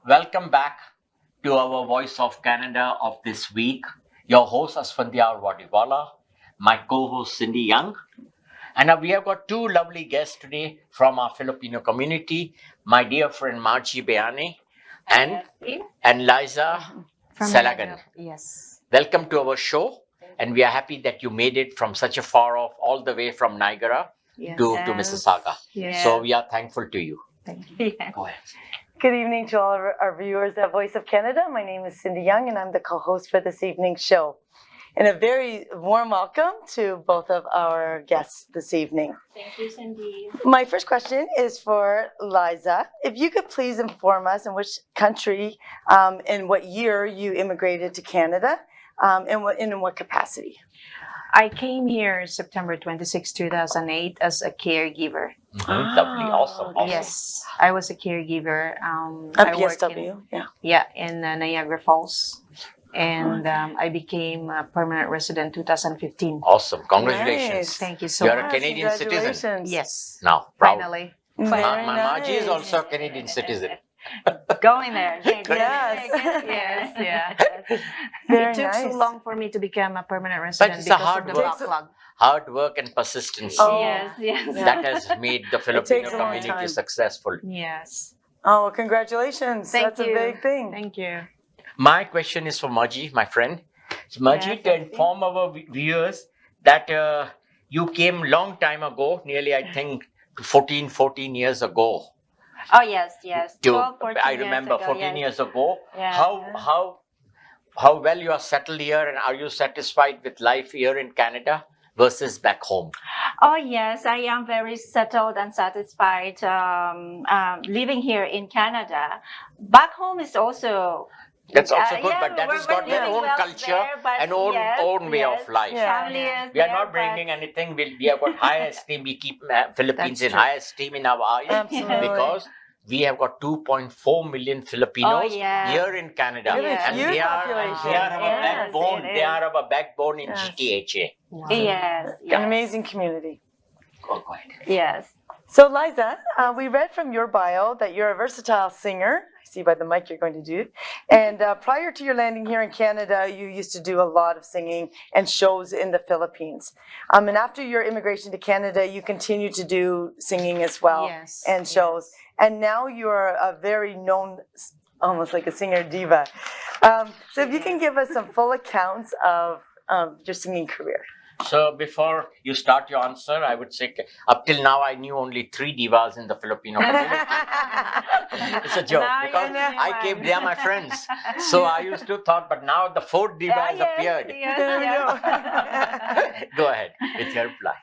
Welcome back to our Voice of Canada of this week. Your host Asphandiar Wadiwalla, my co-host Cindy Young, and we have got two lovely guests today from our Filipino community. My dear friend Margie Bayanay and Liza Silagan. Yes. Welcome to our show, and we are happy that you made it from such a far off, all the way from Niagara to Mississauga. Yes. So we are thankful to you. Thank you. Go ahead. Good evening to all of our viewers at Voice of Canada. My name is Cindy Young, and I'm the co-host for this evening's show. And a very warm welcome to both of our guests this evening. Thank you, Cindy. My first question is for Liza. If you could please inform us in which country and what year you immigrated to Canada, and in what capacity? I came here September 26, 2008 as a caregiver. Lovely, awesome. Yes, I was a caregiver. At I worked PSW, in Niagara Falls. And I became a permanent resident 2015. Awesome. Congratulations. Nice. Thank you so You're much. a Canadian citizen. Congratulations. Yes, Now, proud. finally. Very Margie is nice. also a Canadian citizen. Going there. Yes. Yes, yeah. Very It took nice. so long for me to become a permanent resident it's a because hard of the work. backlog. Hard work and persistence. Oh. Yes. That has made the Filipino takes a long community time. successful. Yes. Oh, well, congratulations. Thank That's you. a big thing. Thank you. My question is for Margie, my friend. So Margie, Yes, to inform our viewers that you came long time ago, nearly I think 14 years ago. Oh yes. To, 12, 14 I years remember ago, 14 yes. years ago. Yeah. How well you are settled here, and are you satisfied with life here in Canada versus back home? Oh yes, I am very settled and satisfied living here in Canada. Back home is also That's also good, yeah, but that has we're got their living own well culture there, but and own way of life. Yeah. Family is We are there, not bringing but- anything. We have got high esteem. We keep Philippines That's in true. high esteem in our eyes Absolutely. because we have got 2.4 million Filipinos Oh, yeah. here in Canada, We have a and huge they are population. our Yes, backbone. it They is. are our backbone in Yes. GTHA. Wow. Yes, An amazing community. Go ahead. yes. So, Liza, we read from your bio that you're a versatile singer. I see by the mic you're going to do it. And prior to your landing here in Canada, you used to do a lot of singing and shows in the Philippines. And after your immigration to Canada, you continued to do singing as well Yes, and shows. And now you're a very known, almost like a singer diva. So, if you can give us some full accounts of your singing career. So before you start your answer, I would say up till now I knew only 3 divas in the Filipino community. It's a joke Now you because know I came. one. They are my friends. So I used to thought, but now the 4th diva has appeared. There we go. Go ahead with your reply.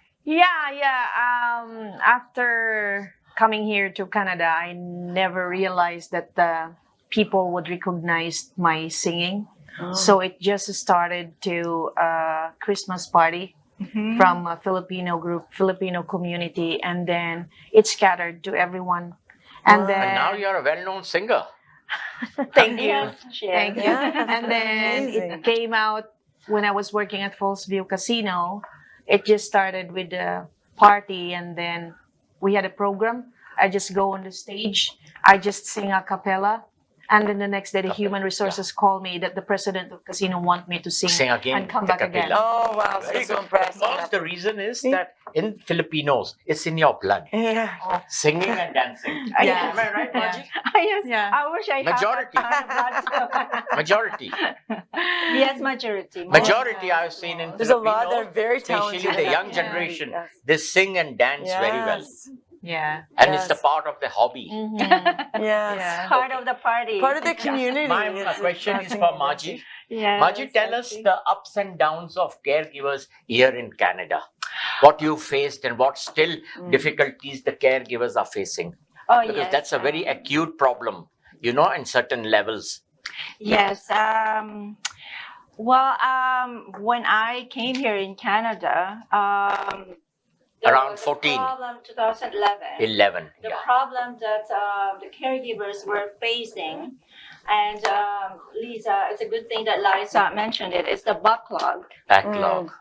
After coming here to Canada, I never realized that the people would recognize my singing. So it just started to a Christmas party from a Filipino group, Filipino community, and then it scattered to everyone. And then And now you're a well-known singer. thank you. Yes, Thank you. Yeah, that's And then amazing. it came out when I was working at Fallsview Casino. It just started with the party, and then we had a program. I just go on the stage. I just sing a cappella. And then the next day, the human resources called me that the president of casino want me to sing, Sing again, and come the back again. cappella. Oh, wow. Very So good. impressive. Because the reason is that in Filipinos, it's in your blood. Yeah. Singing and dancing. Yes. Am I right, Yeah. Margie? Yes, Yeah. I wish I Majority. had that kind of blood Majority. too. Yes, majority. Majority I've seen in There's a lot. They're Filipinos, very talented. especially the in young that generation. community. They sing and dance very well. Yes. Yeah. And it's the Yes. part of the hobby. Mhm. Yes. Yeah. Part of the party. Part of the community. My is question is dancing for and Margie. Yes, Margie, tell I us see. the ups and downs of caregivers here in Canada. What you faced and what still difficulties the caregivers are facing. Oh, Because yes. that's a very acute problem, you know, in certain levels. Yes. When I came here in Canada, there Around was a 14. problem 2011. 11. The Yeah. problem that the caregivers were facing, and Lisa, it's a good thing that Liza mentioned it. It's the backlog. Backlog.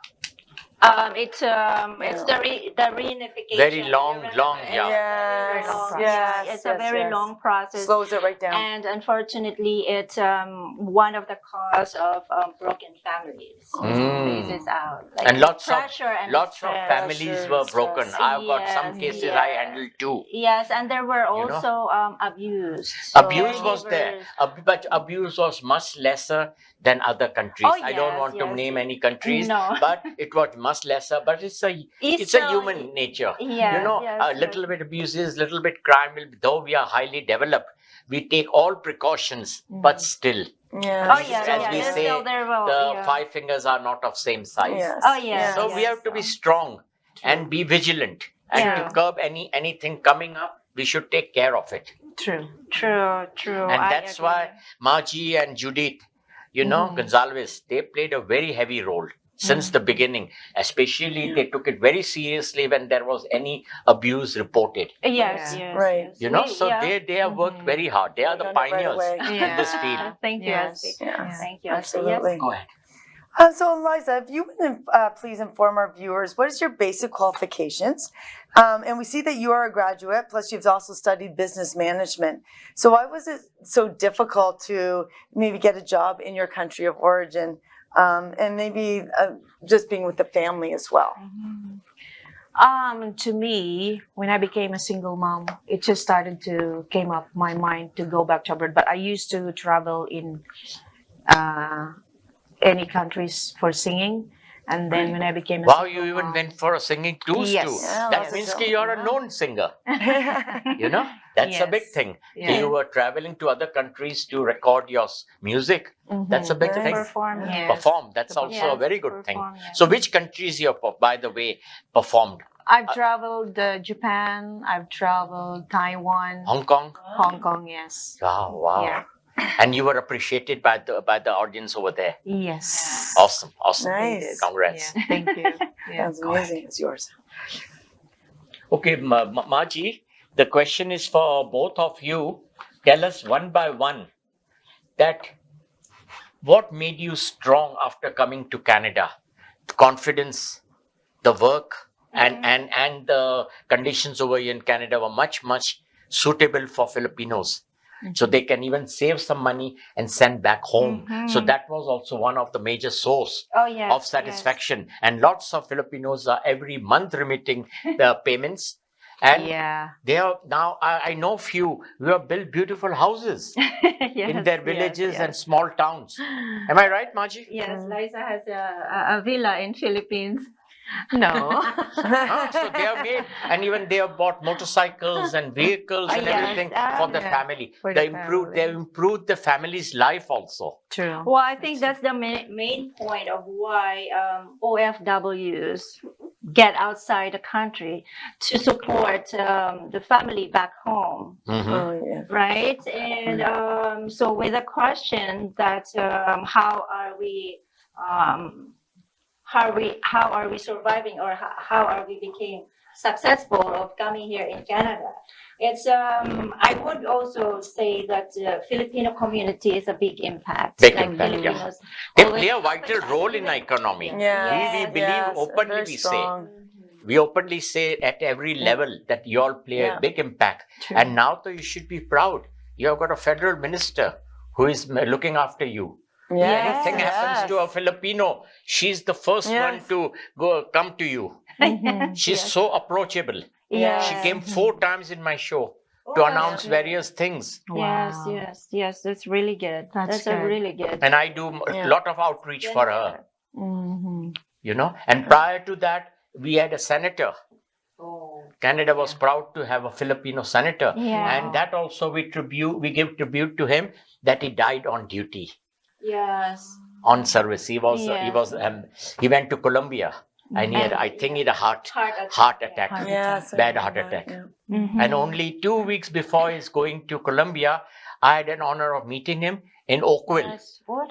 It's the reunification. Very long, long, It's yeah. very Yes, long, yes, it's yes, a very yes. long process. Slows it right down. And unfortunately, it's one of the cause of broken families. Phases out. Like And lots of pressure and lots of stress. families were broken. Stress. I've got some Yes, cases I yes. handled too. Yes, and there were You know? also abused. So Abuse was there, caregivers- but abuse was much lesser than other countries. Oh, I don't yes, want to yes. name any countries, No. but it was much lesser. But it's a It's human nature. Yes, You know, yes, a little bit abuses, little bit crime. Though we are highly developed, we take all precautions, but still, Yeah. Oh yeah, as yeah. we There's say, still there will. the Yeah. 5 fingers are not of same size. Yes. Oh, yes, So yes. we have to be strong and be vigilant, and Yeah. to curb anything coming up, we should take care of it. True. True. And I that's agree. why Margie and Judith, Gonzalez, they played a very heavy role since the beginning. Especially, they took it very seriously when there was any abuse reported. Yes, Yeah. yes. Right. Yes. You know, We- so yeah. they have worked very hard. They are the Done it right pioneers away. in this field. Thank you, Yes. Aspi. Yeah. Thank you, Aspi. Absolutely. Go ahead. So, Liza, if you would please inform our viewers, what is your basic qualifications? And we see that you are a graduate, plus you've also studied business management. So why was it so difficult to maybe get a job in your country of origin, and maybe just being with the family as well? To me, when I became a single mom, it just started to came up my mind to go back to abroad. But I used to travel in any countries for singing, and then when I became a Wow, single you even mom, went for a singing cruise Yes. too. Yeah, That lots means of you're a known singer. You know, that's a big Yes. thing. Yeah. You were traveling to other countries to record your music. That's a big Right. thing. Perform. Yes. Perform. That's To also a Yes, very good thing. perform, yes. So, which countries you, by the way, performed? I've traveled Japan, I've traveled Taiwan, Hong Kong. Hong Kong, yes. Wow. Yeah. And you were appreciated by the audience over there. Yes. Awesome. Nice. Congrats. Yeah, thank you. Yeah. That's amazing. It's yours. Okay, Margie, the question is for both of you. Tell us one by one that what made you strong after coming to Canada? The confidence, the work, and the conditions over here in Canada were much suitable for Filipinos. So they can even save some money and send back home. So that was also one of the major source Oh yes. of satisfaction. And lots of Filipinos are every month remitting the payments. And Yeah. they are now, I know few who have built beautiful houses Yes, in their yes, villages yes. and small towns. Am I right, Margie? Yes, Liza has a villa in Philippines. No. So they have made, and even they have bought motorcycles and vehicles and Yes, everything for the yeah, family. for They the improved, family. they improved the family's life also. True. Well, I think that's the main point of why OFWs get outside the country to support the family back home, Mhm. Oh, yeah. right? And so with the question that how are we surviving, or how are we became successful of coming here in Canada? It's I would also say that the Filipino community is a big impact. Big Like impact, yeah. Filipinos They always play a have vital role in the economy. Yes, We believe yes, openly, very we say. strong. We openly say at every level that you all play Yeah. a big impact. True. And now though you should be proud. You have got a federal minister who is looking after you. Yes, Anything happens to a Filipino, she's the first one Yes. to come to you. She's so approachable. Yes. She came 4 times in my show to announce various things. Wow. Yes. That's really good. That's a good. really good. And I do a Yeah. lot of outreach for her, Mm-hmm. you know. And prior to that, we had a senator. Canada was proud to have a Filipino senator. Yeah. And that also we give tribute to him that he died on duty, Yes. on service. He went to Colombia and I think he had a heart attack. Yes. Bad heart attack. Yeah. Mm-hmm. And only 2 weeks before he's going to Colombia, I had an honor of meeting him in Oakville.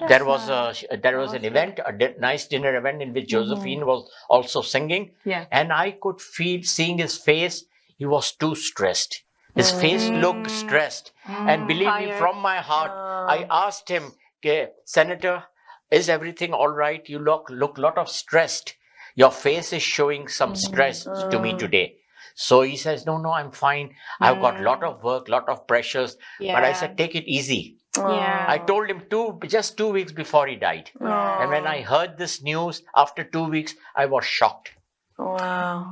There was an event, nice dinner event in which Josephine was also singing. Yeah. And I could feel, seeing his face, he was too stressed. His face looked stressed. And believe me, Tired. from my heart, I asked him, "Okay, Senator, is everything all right? You look lot of stressed." Your face is showing some stress to me today. So he says, no, I'm fine. I've got a lot of work, lot of pressures. But I said, take it easy. Yeah. I told him just 2 weeks before he died. And when I heard this news after 2 weeks, I was shocked. Wow.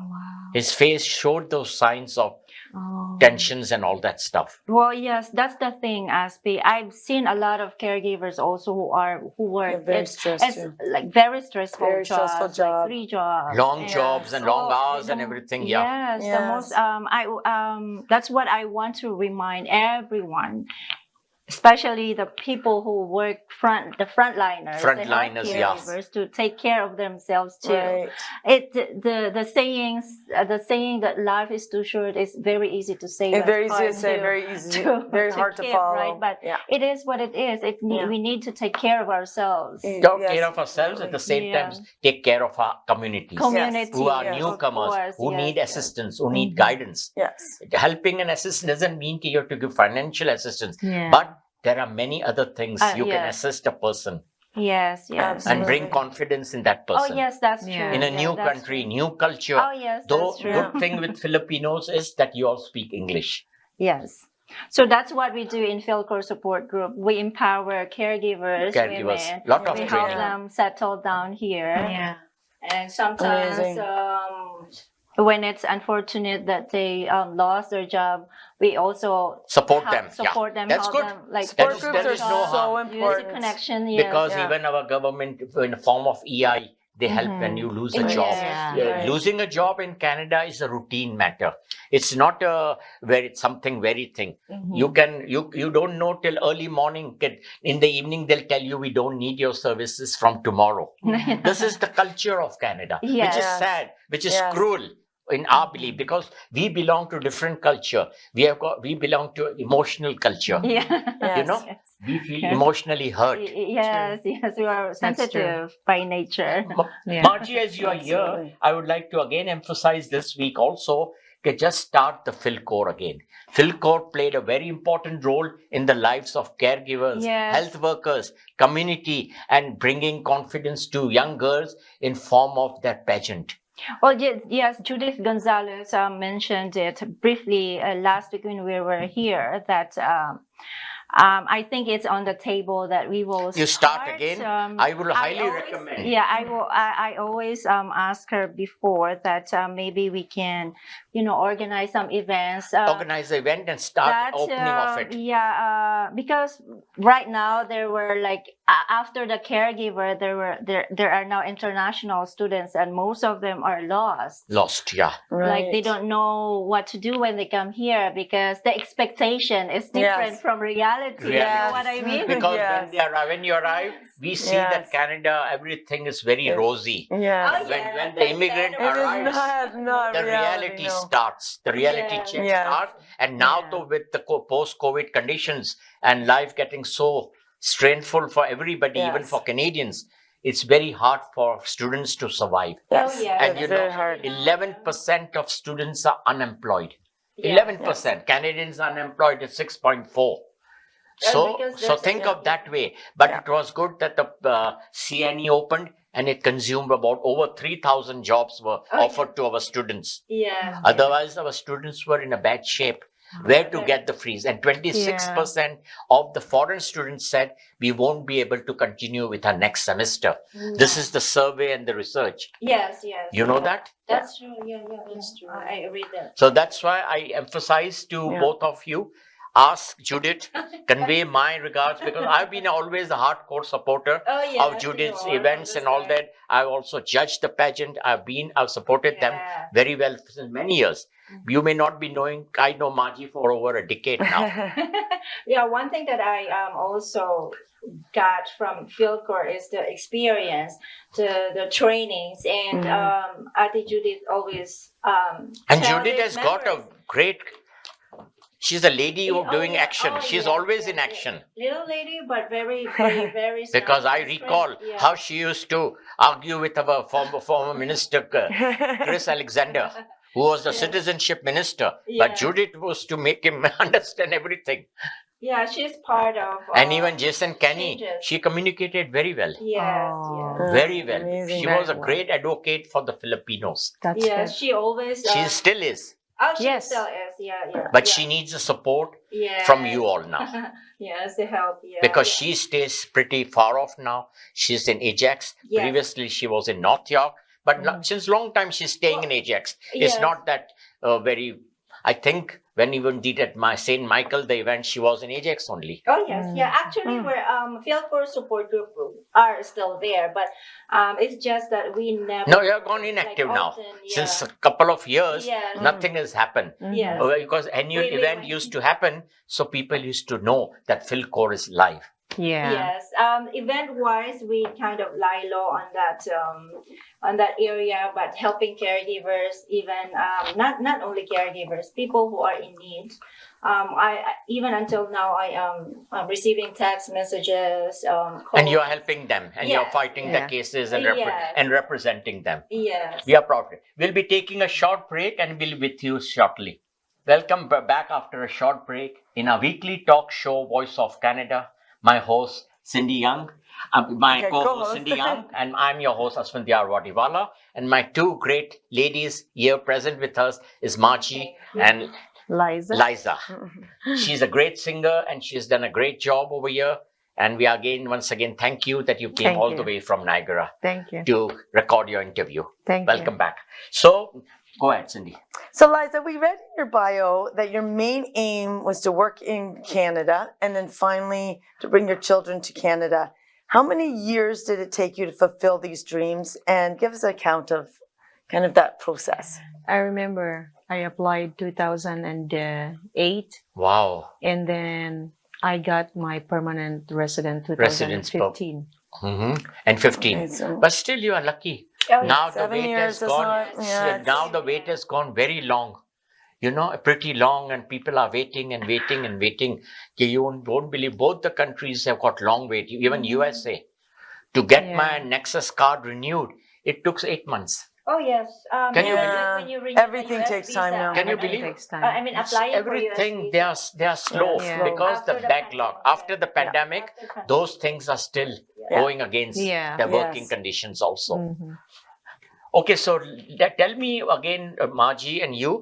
His face showed those signs of Oh. tensions and all that stuff. Well, yes, that's the thing, Aspi. I've seen a lot of caregivers also who work. Very stressed it's too. like very stressful Very jobs, stressful job. like 3 jobs, Long and jobs and long hours and everything. Yeah. Yes, the most. That's what I want to remind everyone, especially the people who work the frontliners, Frontliners, the yeah. caregivers, to take care of themselves too. Right. The saying that life is too short is very easy to say. And but very easy to hard say, very easy, very hard to keep, follow. right? But yeah. it is what it is. We need to take care of ourselves. Mm. Take Yes. care of ourselves at the same Yeah. time, take care of our communities. Community, Who are Yes. newcomers, of course, who yes, need yes. assistance, who need guidance. Yes. Helping and assistance doesn't mean you have to give financial assistance, Yeah. but there are many other things you can yes. assist a person Yes, yes. and bring Absolutely. confidence in that Oh, person. yes, that's Yeah. true. In a Yeah, new that's country, true. new culture. Oh, yes, Though that's true. good thing with Filipinos is that you all speak English. Yes. So that's what we do in Fil-Core support group. We empower caregivers, Caregivers, women. lot of We help training. them settle down here. Yeah. And sometimes Amazing. when it's unfortunate that they lost their job, we also Support help them. support Yeah. them. That's help good. them, like Support is- groups there are is no so harm. use the important. connection. Yes. Because Yeah. even our government, in the form of EI, they help when you lose a Yes. job. Yeah. Losing a job in Canada is a routine matter. It's not something very thing. You don't know till early morning. In the evening, they'll tell you we don't need your services from tomorrow. This is the culture of Canada, which is Yes. sad, which is Yes. cruel in our belief, because we belong to different culture. We belong to emotional culture. Yeah. You know, Yes. we feel emotionally hurt. Yes, yes, we are sensitive by nature. Yeah. Margie, as you are here, Absolutely. I would like to again emphasize this week also, just start the Fil-Core again. Fil-Core played a very important role in the lives of caregivers, Yes. health workers, community, and bringing confidence to young girls in form of that pageant. Well, yes, Judith Gonzalez mentioned it briefly last week when we were here, that I think it's on the table that we will You start again? I will highly recommend. Yeah, I will. I always ask her before that maybe we can, organize some events. Organize the event and start opening of it. Yeah, because right now there were after the caregiver, there are now international students, and most of them are lost. Lost, yeah. Like they don't know what to do when they come here because the expectation is different Yes. from reality. You know what I mean? Because Yes. when you arrive, we see Yes. that Canada, everything is very Yes. rosy. Yes. Oh, yeah. When the immigrant It is arrives, not the reality, reality no. starts. The reality Yeah. check Yes. starts. And now, Yeah. though, with the post-COVID conditions and life getting so strainful for everybody, even Yes. for Canadians, it's very hard for students to survive. Yes. Oh, yeah. And It's you very know, hard. 11% of students are unemployed. Yeah. 11%. Canadians unemployed is 6.4. because So there's- think yeah. of that way. But Yeah. it was good that the CNE opened and it consumed about over 3,000 jobs were Oh, offered to our students. Yeah. Otherwise, our students were in a bad shape. Where to Okay. get the freeze? And 26% of the foreign students said we won't be able to continue with our next semester. This is the survey and the research. Yes, yes. You know that? That's true. Yeah, that's true. I read that. So that's why I emphasize to Yeah. both of you, ask Judith, convey my regards, because I've been always a hardcore supporter Oh, yeah. of Judith's events and all that. I've also judged the pageant. I've supported them very well since many years. You may not be knowing, I know Margie for over a decade now. Yeah, one thing that I also got from Fil-Core is the experience, the trainings, and Ate Judith always And tell Judith these has got a memories. great, she's a lady Oh, doing yeah. action. Oh, She's yeah, always yeah, in yeah. action. Little lady, but very, very, very strong Because I and recall straight. Yeah. how she used to argue with our former minister, Chris Alexander, who was the citizenship minister. Yeah. But Judith was to make him understand everything. Yeah, she's part of. And even Jason Kenny, changes. she communicated very well. Yes, Oh. yes. Very well. Amazing. She Very was a well. great advocate for the Filipinos. That's Yes, good. she always. She still is. Oh, she Yes. still is. Yeah. But yeah. she needs the support Yes. from you all now. Yes, the help. Yeah. Because yeah. she stays pretty far off now. She's in Ajax. Yes. Previously, she was in North York. But since long time, she's staying in Ajax. It's yes. not that very... I think when even did at my St. Michael, the event, she was in Ajax only. Oh yes, yeah. Actually, we're Fil-Core support group are still there, but it's just that we never. No, you're gone inactive now. often, Since a couple of years, Yes. nothing has happened. Yes. Because annual We event went- used to happen, so people used to know that Fil-Core is live. Yeah. Yes. Event-wise, we kind of lie low on that area, but helping caregivers, even not only caregivers, people who are in need. I even until now I am receiving text messages. And you are calls. helping them, and Yes. you're fighting the Yeah. cases and, Yes. and representing them. Yes. We are proud of it. We'll be taking a short break and we'll be with you shortly. Welcome back after a short break in our weekly talk show, Voice of Canada. My host, Cindy Young. My Okay, co-host, co-host. Cindy Young. And I'm your host, Asphandiar Wadiwalla. And my two great ladies here present with us is Margie and Liza. Liza. She's a great singer and she's done a great job over here. And we once again, thank you that you came Thank all you. the way from Niagara Thank you. to record your interview. Thank Welcome you. back. So, go ahead, Cindy. So, Liza, we read in your bio that your main aim was to work in Canada and then finally to bring your children to Canada. How many years did it take you to fulfill these dreams? And give us an account of kind of that process. I remember I applied 2008, Wow. and then I got my permanent resident Residence 2015. And 15. Amazing. But still, you are lucky. Oh, Now the 7 wait years has is gone. not- yeah, it's- Now the wait has gone very long. You know, pretty long, and people are waiting and waiting and waiting. You won't believe both the countries have got long wait. Even USA, to get Yeah. my Nexus card renewed, it took 8 months. Oh yes. Can you when you renew the Everything US takes time now. Can you Everything believe? takes time. I mean, applying Everything for US they visa. are slow Yeah. because After the the backlog pandemic, after the yeah. pandemic, After the pandemic. those things are still Yeah. going against Yeah. their working Yes. conditions also. Mhm. Okay, so tell me again, Margie and you,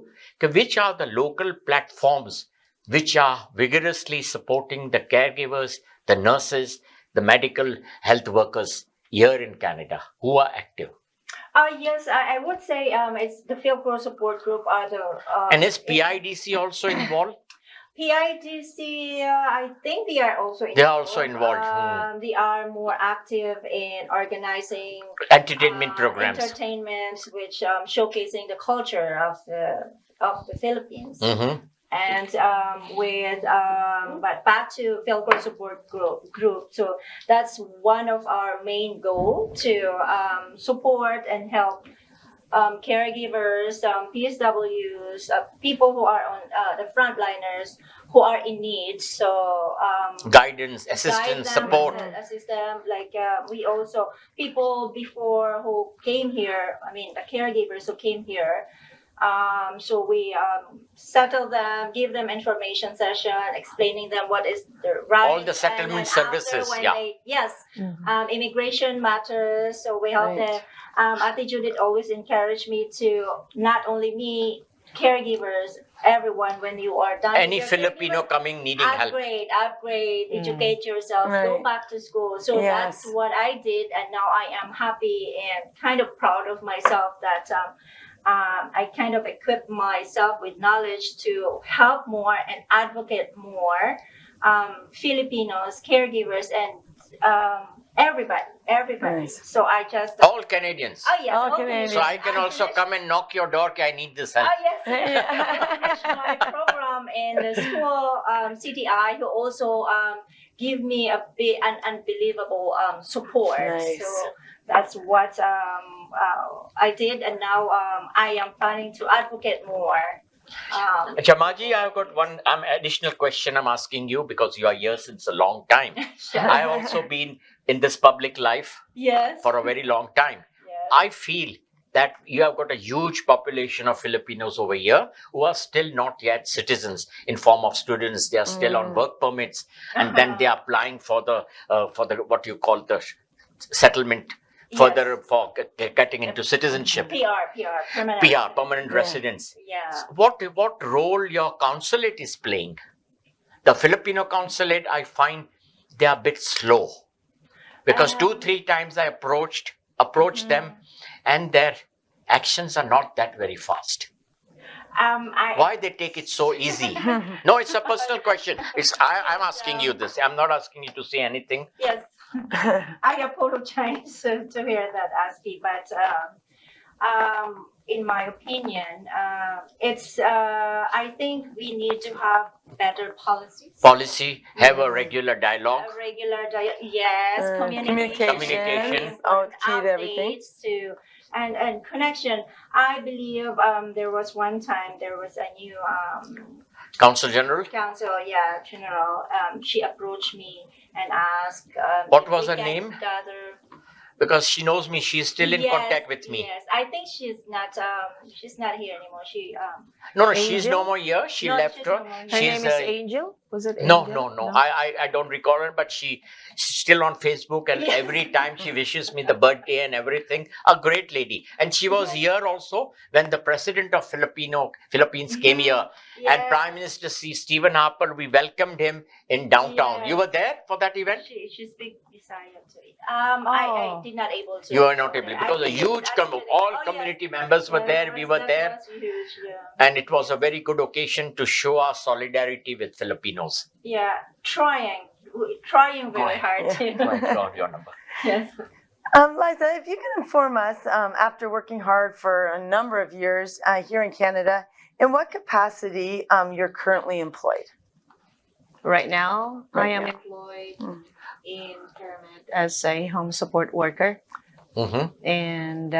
which are the local platforms which are vigorously supporting the caregivers, the nurses, the medical health workers here in Canada who are active? Yes, I would say it's the Fil-Core support group are the. And is PIDC also involved? PIDC, I think they are also involved. They are also involved. They are more active in organizing Entertainment programs. entertainment, which showcasing the culture of the Philippines. Mhm. And but back to Fil-Core support group. So that's one of our main goal to support and help caregivers, PSWs, people who are on the frontliners who are in need. So Guidance, guide assistance, them, support. assist them. Like we also people before who came here. I mean, the caregivers who came here. So we settle them, give them information session, explaining them what is the right. All the settlement and then after services, when yeah. Yes, Mhm. immigration matters. So we help Right. them. Ate Judith always encouraged me to not only me, caregivers, everyone. When you are done, Any with your Filipino caregiver, coming needing help. upgrade, educate yourself, go Right. back to school. So Yes. that's what I did, and now I am happy and kind of proud of myself that I kind of equipped myself with knowledge to help more and advocate more Filipinos, caregivers, and everybody. Nice. So I just All Canadians. oh yes, All all Canadians. So I can also come and knock your door. I need this help. Oh yes, Yeah. finish my program in the school CTI who also give me an unbelievable support. Nice. So that's what I did, and now I am planning to advocate more. Chamaji, I've got one additional question I'm asking you because you are here since a long time. I've also been in this public life Yes. for a very long time. Yes. I feel that you have got a huge population of Filipinos over here who are still not yet citizens in form of students. They are still on work permits, and then they are applying for the what you call the settlement further for getting into citizenship. permanent. Permanent residence. Yeah. What role your consulate is playing? The Filipino consulate, I find they are a bit slow, because 2-3 times I approached them, and their actions are not that very fast. Why they take it so easy? No, it's a personal question. I'm asking you this. I'm not asking you to say anything. Yes. I apologize to hear that, Aspi, but in my opinion, I think we need to have better policies. Have a regular dialogue. Yes, Communication is key to everything. updates and connection. I believe there was one time there was a new Council General. general. She approached me and asked. What if was we her can name? gather- Because she knows me. She's still in contact with me. Yes, I think she's not here anymore. No, she's Angel? no more here. She No, left she's her. no more here. Her She's name is Angel? Was it no, Angel? no. I don't recall her, but she's still on Facebook, and Yes. every time she wishes me the birthday and everything. A great lady, and she was here also when the president of Philippines came here, and Prime Minister Stephen Harper. We welcomed him in downtown. Yes. You were there for that event. She speaks Bisaya too. I did not able to. You were not able, because a huge all community members were there. We were there. That was huge, yeah. And it was a very good occasion to show our solidarity with Filipinos. Yeah, trying very hard to. Your number. Yes. Liza, if you can inform us, after working hard for a number of years here in Canada, in what capacity you're currently employed? Right now, I Right am now. employed in Pyramid as a home support worker. Mm-hmm. And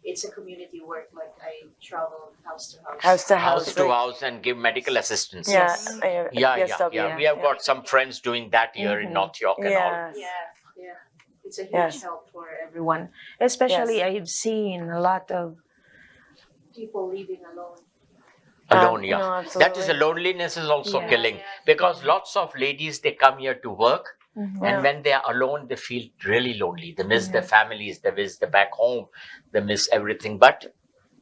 it's a community work, like I travel house to house. House to house. House to like- house and give medical assistance. Yeah. Yeah. We have got some friends doing that here in North York and all. Yes. Yeah. It's a huge Yes. help for everyone. Especially I've seen a lot of people living alone. Alone, No, yeah. absolutely. That is, the loneliness is also Yeah. killing, Yes. because lots of ladies, they come here to work, Yeah. and when they are alone, they feel really lonely. They miss their families, they miss the back home, they miss everything, but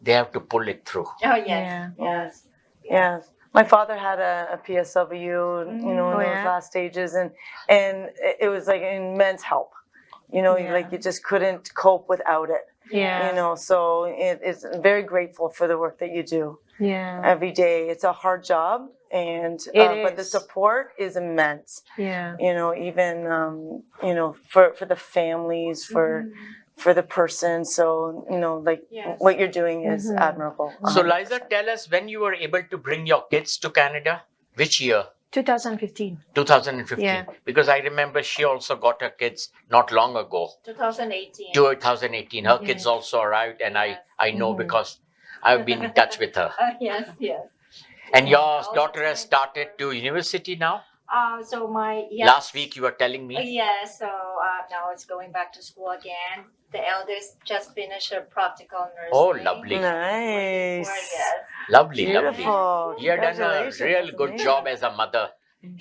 they have to pull it through. Oh yes. Yeah. Yes. Yes. My father had a PSW, in Oh, those yeah? last stages, and it was like an immense help. Yeah. Like you just couldn't cope without it. Yeah. So it's very grateful for the work that you do Yeah. every day. It's a hard job, and It but the is. support is immense. Yeah. Even for the families, for the person. So Yes. what you're doing is Mhm. admirable. So, Liza, tell us, when you were able to bring your kids to Canada, which year? 2015. 2015. Yeah. Because I remember she also got her kids not long ago. 2018. 2018. Her Yeah. kids also arrived, and Yes. I know Mhm. because I've been in touch with her. Yes. And your All the daughter has time. started to university now? So my Last week you were telling me. Yeah, so now it's going back to school again. The eldest just finished her practical nursing. Oh, lovely. Nice. Yes. Lovely. Beautiful. You have done a Congratulations. real That's good amazing. job as a mother.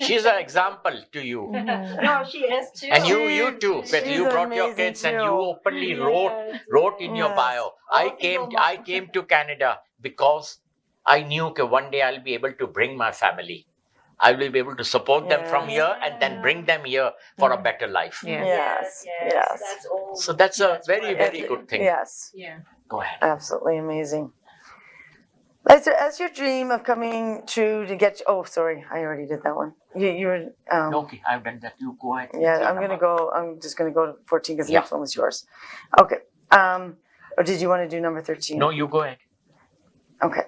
She's an example to you. No, she is too. And you too. But She's you brought your amazing kids and you too. openly Yes. wrote in your Yes. bio. All I single came to Canada because I knew that one day I'll be able to bring my family. I will be able to support them from Yes. here and then bring them here for a better life. Yeah. Yes. Yes. That's all. So that's a very, right. very good thing. Yes. Yeah. Go ahead. Absolutely amazing. As your dream of coming true to get, oh, sorry, I already did that one. You were, Okay, I've done that. You go ahead. yeah, Say number. I'm just gonna go to 14 because the Yeah. next one was yours. Okay. Or did you want to do number 13? No, you go ahead. Okay.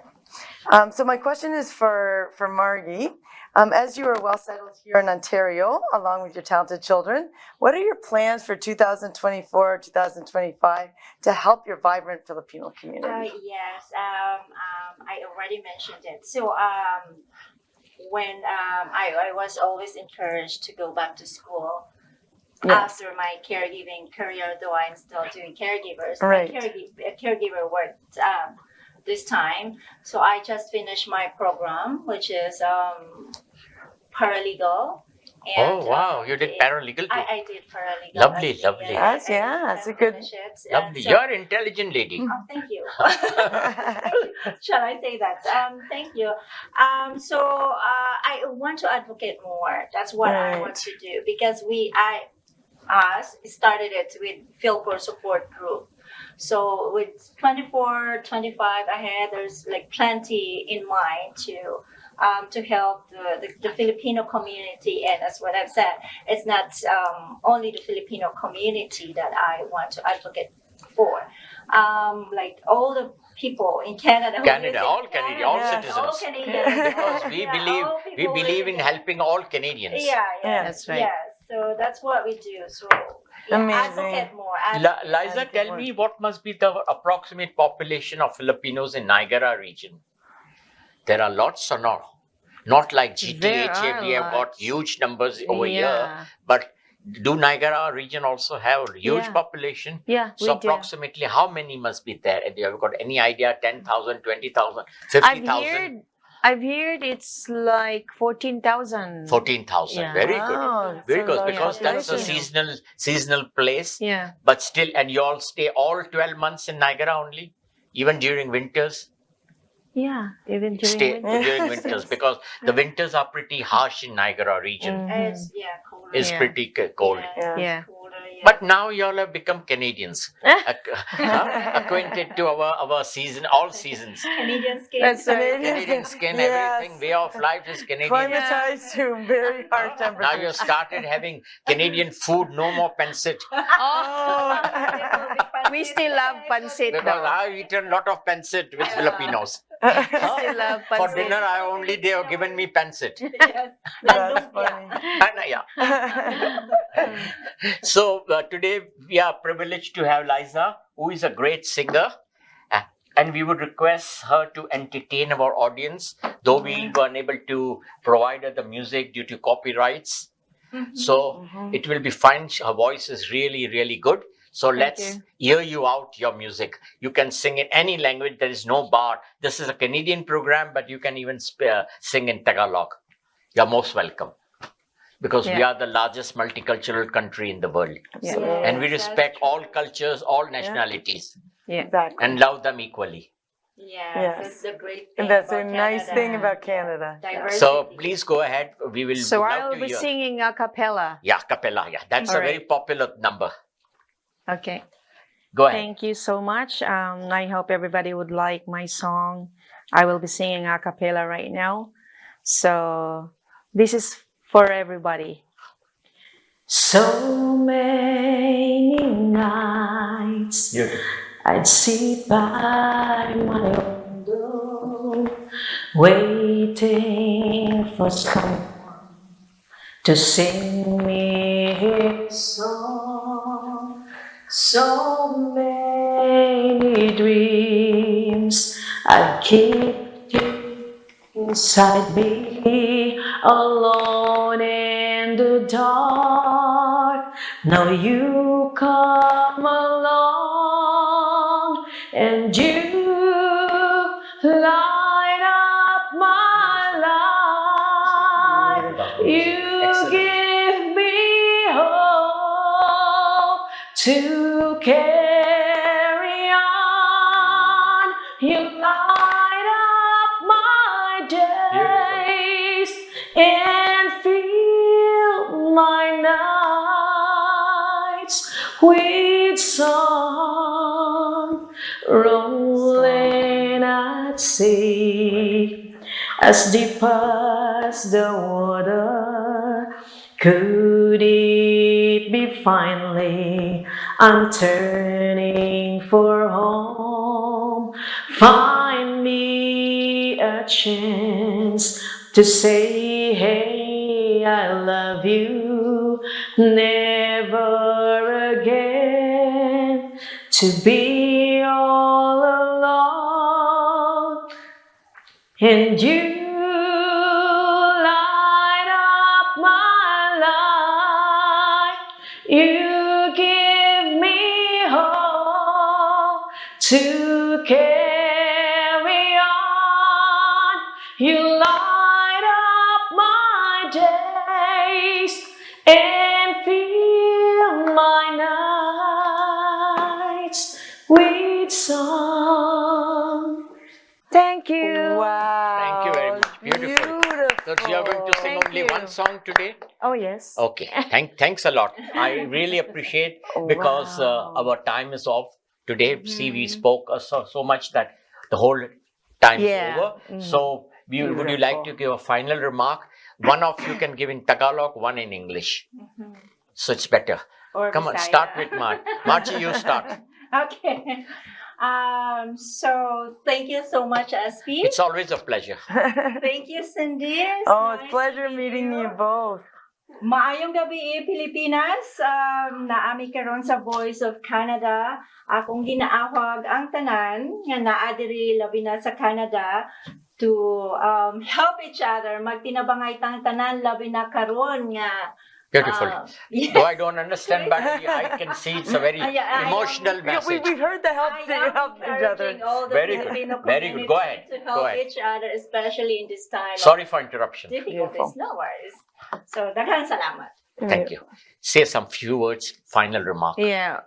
So my question is for Margie. As you are well settled here in Ontario, along with your talented children, what are your plans for 2024, 2025 to help your vibrant Filipino community? Yes, I already mentioned it. So when I was always encouraged to go back to school, Yes. after my caregiving career, though I'm still doing caregivers. Right. My caregiver worked this time. So I just finished my program, which is paralegal. And, Oh, wow. You did paralegal too. I did paralegal. Lovely, actually, lovely. Yes, I yeah, did it's a good- finish it. Lovely. So- You're an intelligent lady. Oh, thank you. Shall I say that? Thank you. So I want to advocate more. That's what I Right. want to do because us started it with Fil-Core support group. So with 24, 25 ahead, there's like plenty in mind to help the Filipino community. And that's what I've said. It's not only the Filipino community that I want to advocate for. Like all the people in Canada. who Canada, live in all Canadians, all Yes. citizens. All Canadians. Because we Yeah, believe all we people believe live in helping all Canadians. Yeah, yeah, That's right. Yeah, so that's what we do. So Amazing. advocate more. Liza, tell me what must be the approximate population of Filipinos in Niagara region? There are lots or not? Not like There GTHA, are we have got lots. huge numbers over here. Yeah. But do Niagara region also have a huge Yeah. population? Yeah, So we do. approximately how many must be there? And you have got any idea? 10,000, 20,000, I've 50,000? heard it's like 14,000. 14,000. Yeah. Very good. Wow, Very so good, large because that's a population. seasonal place. Yeah. But still, and you all stay all 12 months in Niagara only? Even during winters? Yeah. Even during Stay winter. during winters, because the winters are pretty harsh in Niagara region. Mhm. It's colder. It's Yeah. pretty cold. Yeah. Yeah. Colder, yeah. But now you all have become Canadians, acquainted to our season, all seasons. Canadian skin. That's Canadian Canadian skin, Yes. everything, way of life is Canadian. Climatized to very hard Now temperatures. you started having Canadian food, no more pancit. Oh, we still love pancit Because though. I've eaten a lot of pancit with Filipinos. We still love For pancit. dinner, they have given me pancit. Yes. That's funny. And, So today we are privileged to have Liza, who is a great singer. And we would request her to entertain our audience, though we were unable to provide her the music due to copyrights. So it will be fine. Her voice is really, really good. So let's hear you out, your music. You can sing in any language. There is no bar. This is a Canadian program, but you can even sing in Tagalog. You're most welcome. Because we Yeah. are the largest multicultural country in the world. Yeah. And we respect all cultures, all nationalities, Yeah. Exactly. and love them equally. Yes, Yes. that's the great thing. And that's a about nice Canada. thing about Canada. Diversity. So please go ahead. We will So love I'll to be hear. singing a cappella. Yeah, cappella. Yeah, that's All a very right. popular number. Okay. Go ahead. Thank you so much. I hope everybody would like my song. I will be singing a cappella right now. So this is for everybody. So many nights I'd sit by my window, waiting for someone to sing me his song. So many dreams I keep deep inside me, alone in the dark. Now you come along and you light up my life. You give me hope to carry on. You light up my days and fill my nights with song, rolling at sea, as deep as the water. Could it be finally I'm turning for home? Find me a chance to say, hey, I love you. Never again to be all alone. And you light up my life. You light up my days and fill my nights with song. Thank you. Wow. Thank you very much. Beautiful. So you are going to sing Thank only you. one song today? Oh, yes. Okay. Thanks a lot. I really appreciate because Wow. our time is off today. See, we spoke so much that the whole time is Yeah. over. So would you like to give a final remark? One of you can give in Tagalog, one in English. So it's better. Or Come on, Bisaya. start with Margie, you start. Okay. So thank you so much, Aspi. It's always a pleasure. Thank you, Cindy. Oh, nice it's pleasure to meeting you. you both. Maayong gabi, Pilipinas. Naami karon sa Voice of Canada. Akong ginaawag ang tanan nga naa diri labi na sa Canada to help each other. Magtinabangay tang tanan labi na karon nga. Beautiful. Yes. Though I don't understand, but I can see it's a very I am- emotional Yeah, message. we've heard the help, I that you am help each other. encouraging all the Very good. Filipino Very good. Go community ahead. to help Go ahead. each other, especially in this time Sorry for interruption. of difficulties. Beautiful. No worries. So, daghang salamat. Thank you. Say some few words, final remark. Yeah.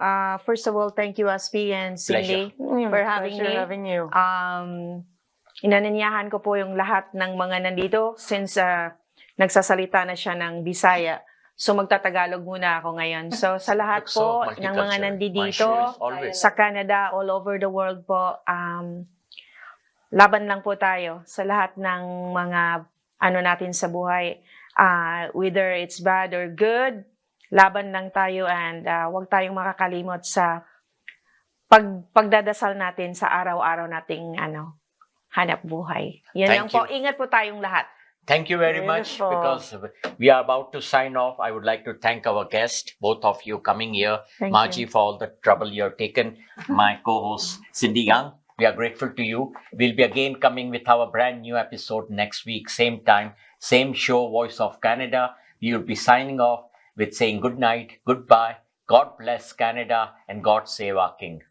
First of all, thank you, Aspi and Cindy, for having Pleasure me. having you. Inananyahan ko po yung lahat ng mga nandito since nagsasalita na siya ng Bisaya. So magtatagalog muna ako ngayon. So sa lahat Look so po ng mga multicultural. nandito My show is always. sa Canada, all over the world po, laban lang po tayo sa lahat ng mga natin sa buhay. Whether it's bad or good, laban lang tayo and huwag tayong makakalimot sa pagdadasal natin sa araw-araw nating hanap buhay. Yan Thank lang po. you. Ingat po tayong lahat. Thank you very much Beautiful. because we are about to sign off. I would like to thank our guest, both of you coming here. Thank Margie, for all the trouble you've taken. My co-host, Cindy Young. We are grateful to you. We'll be again coming with our brand new episode next week, same time, same show, Voice of Canada. We will be signing off with saying good night, goodbye, God bless Canada, and God save our King.